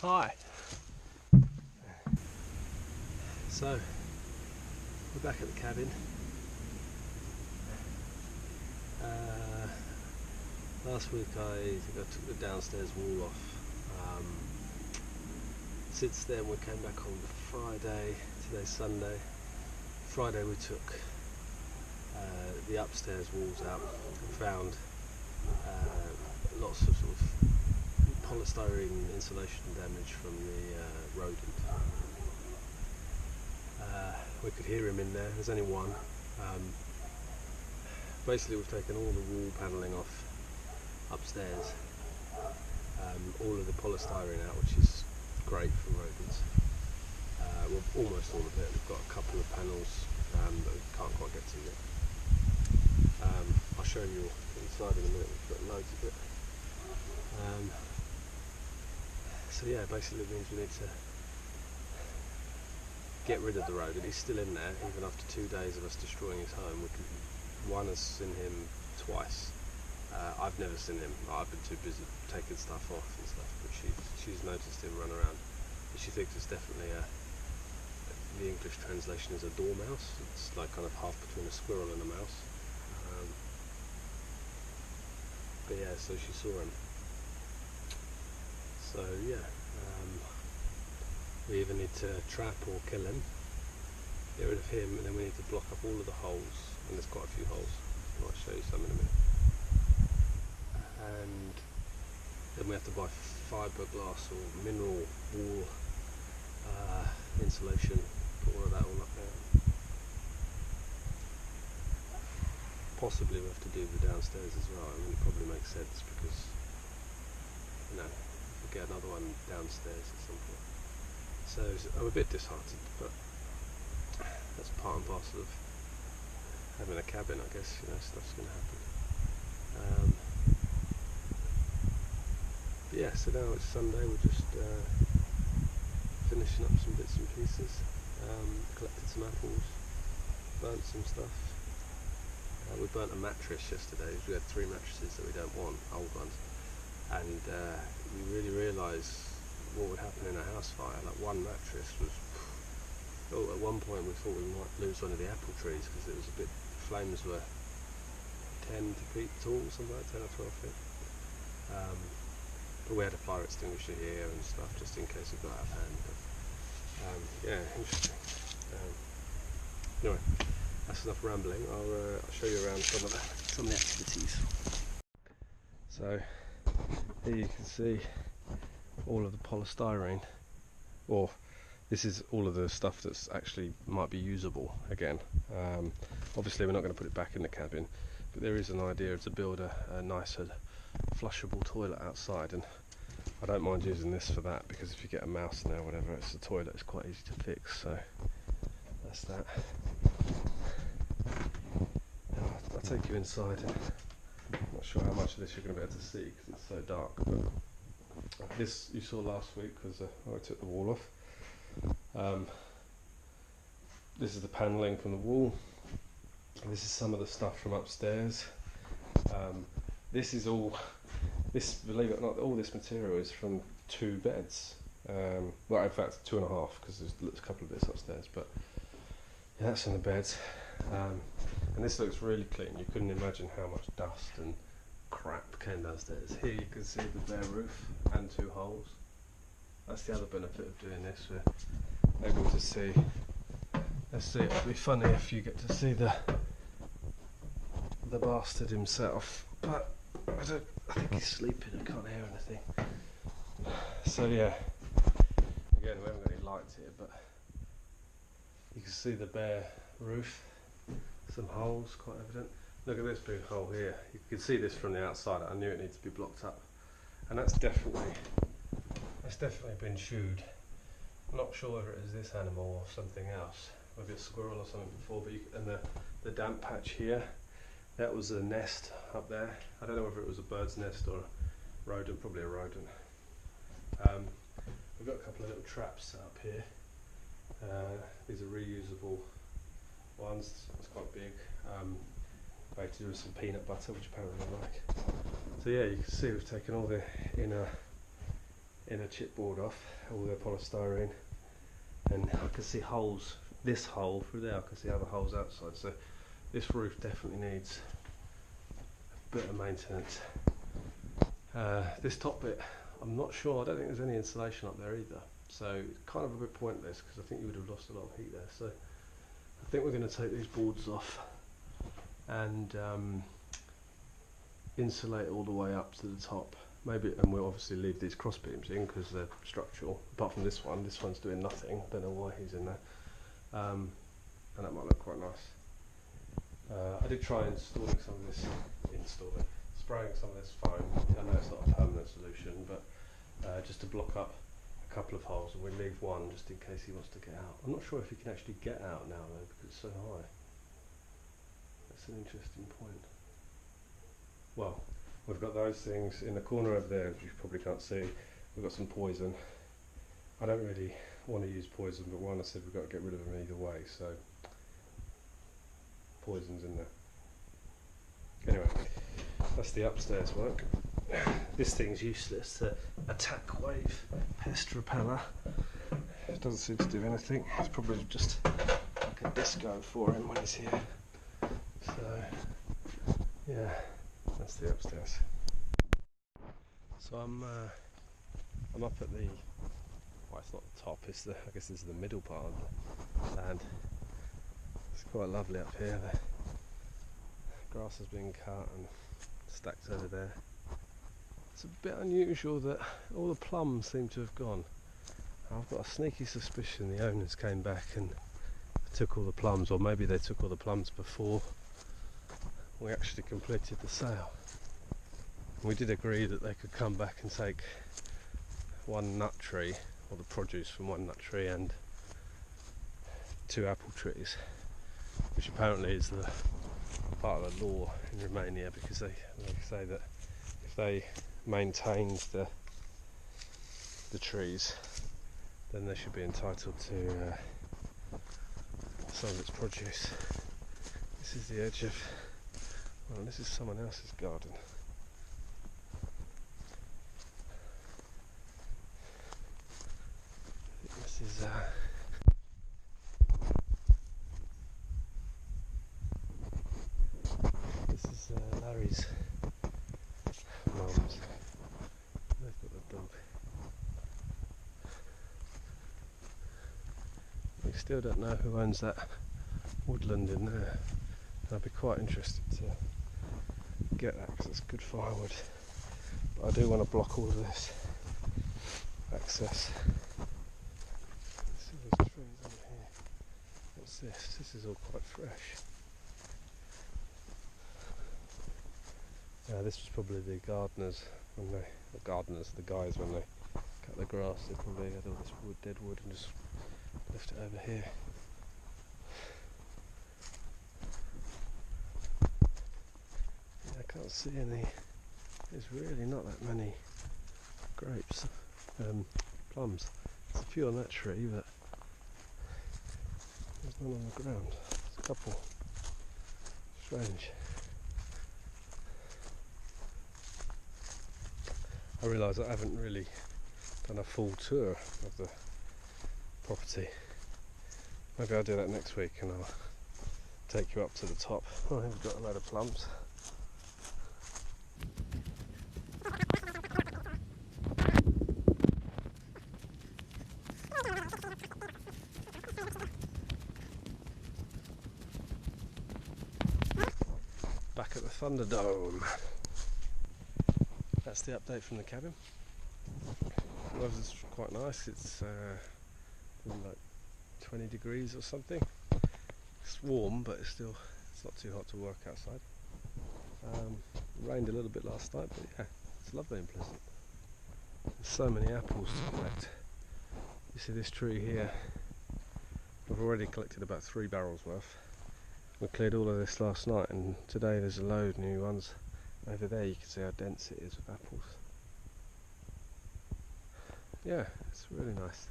Hi. So, we're back at the cabin. Last week I think I took the downstairs wall off. Since then we came back on Friday, today's Sunday. Friday we took the upstairs walls out and found lots of sort of polystyrene insulation damage from the rodent. We could hear him in there, there's only one. Basically we've taken all the wall panelling off upstairs, all of the polystyrene out, which is great for rodents. Well, almost all of it. We've got a couple of panels that we can't quite get to yet. I'll show you inside in a minute. We've got loads of it. So yeah, basically it means we need to get rid of the rodent. He's still in there even after 2 days of us destroying his home. One has seen him twice. I've never seen him. I've been too busy taking stuff off and stuff, but she's noticed him run around. And she thinks it's definitely the English translation is a dormouse. It's like kind of half between a squirrel and a mouse. But yeah, so she saw him. So yeah, we either need to trap or kill him, get rid of him, and then we need to block up all of the holes, and there's quite a few holes. I might show you some in a minute. And then we have to buy fiberglass or mineral wool insulation, put all of that all up there. Possibly we have to do the downstairs as well. I mean, it probably makes sense because, you know, we'll get another one downstairs at some point. So I'm a bit disheartened, but that's part and parcel of having a cabin, I guess. You know, stuff's going to happen. But yeah, so now it's Sunday. We're just finishing up some bits and pieces. Collected some apples, burnt some stuff. We burnt a mattress yesterday. We had 3 mattresses that we don't want, old ones, and we really realised what would happen in a house fire. Like one mattress was, at one point we thought we might lose one of the apple trees because it was a bit, flames were 10 feet tall, something like 10 or 12 feet. But we had a fire extinguisher here and stuff just in case it got out of hand. But, yeah, interesting. Anyway, that's enough rambling. I'll show you around some of the activities. So here you can see all of the polystyrene, or this is all of the stuff that's actually might be usable again. Obviously we're not going to put it back in the cabin, but there is an idea to build a nicer flushable toilet outside, and I don't mind using this for that because if you get a mouse in there or whatever, it's a toilet, it's quite easy to fix. So that's that. I'll take you inside. I'm not sure how much of this you're going to be able to see because it's so dark, but this you saw last week was I took the wall off. This is the panelling from the wall. This is some of the stuff from upstairs. This is all, believe it or not, all this material is from 2 beds. Well, in fact 2.5 because there's a couple of bits upstairs, but yeah, that's on the beds. And this looks really clean. You couldn't imagine how much dust and crap came downstairs. Here you can see the bare roof and 2 holes. That's the other benefit of doing this. We're able to see. Let's see. It'd be funny if you get to see the bastard himself, but I think he's sleeping. I can't hear anything. So yeah. Again, we haven't got any lights here, but you can see the bare roof. Some holes, quite evident. Look at this big hole here. You can see this from the outside. I knew it needs to be blocked up, and that's definitely been chewed. I'm not sure whether it is this animal or something else, maybe a squirrel or something before. But and the damp patch here, that was a nest up there. I don't know whether it was a bird's nest or a rodent, probably a rodent. We've got a couple of little traps set up here. These are reusable ones. It's quite big. Made to do with some peanut butter, which apparently I like. So yeah, you can see we've taken all the inner inner chipboard off, all the polystyrene, and I can see holes, this hole through there, I can see other holes outside, so this roof definitely needs a bit of maintenance. This top bit, I'm not sure, I don't think there's any insulation up there either, so it's kind of a bit pointless because I think you would have lost a lot of heat there. So I think we're going to take these boards off and insulate all the way up to the top. Maybe, and we'll obviously leave these cross beams in because they're structural. Apart from this one's doing nothing. Don't know why he's in there, and that might look quite nice. I did try installing some of this, spraying some of this foam. I know it's not a permanent solution, but just to block up a couple of holes, and we leave one just in case he wants to get out. I'm not sure if he can actually get out now though because it's so high. That's an interesting point. Well, we've got those things in the corner over there, as you probably can't see. We've got some poison. I don't really want to use poison, but one, I said we've got to get rid of them either way, so poison's in there. Anyway, that's the upstairs work. This thing's useless to attack wave pest repeller. It doesn't seem to do anything. It's probably just like a disco for him when he's here. So, yeah. That's the upstairs. So I'm up at the, well, it's not the top, it's the, I guess this is the middle part of the land. It's quite lovely up here. The grass has been cut and stacked over there. It's a bit unusual that all the plums seem to have gone. I've got a sneaky suspicion the owners came back and took all the plums, or maybe they took all the plums before we actually completed the sale. We did agree that they could come back and take one nut tree, or the produce from one nut tree, and 2 apple trees, which apparently is the part of the law in Romania, because they say that if they maintained the trees, then they should be entitled to some of its produce. This is the edge of, well, this is someone else's garden. This is Larry's mum's. They've got the dog. We still don't know who owns that woodland in there. I'd be quite interested to get that because it's good firewood. But I do want to block all of this access. See those trees over here. What's this? This is all quite fresh. This was probably the gardeners when they, the guys when they cut the grass. They probably had all this wood, dead wood, and just left it over here. I can't see any. There's really not that many grapes, plums. There's a few on that tree, but there's none on the ground. There's a couple. Strange. I realise I haven't really done a full tour of the property. Maybe I'll do that next week and I'll take you up to the top. Oh, we've got a load of plums. Back at the Thunderdome. That's the update from the cabin. The weather's quite nice. It's like 20 degrees or something. It's warm, but it's not too hot to work outside. It rained a little bit last night, but yeah, it's lovely and pleasant. There's so many apples to collect. You see this tree here? We've already collected about 3 barrels worth. We cleared all of this last night, and today there's a load of new ones. Over there you can see how dense it is with apples. Yeah, it's really nice.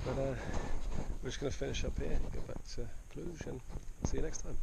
But we're just going to finish up here, get back to Cluj, and see you next time.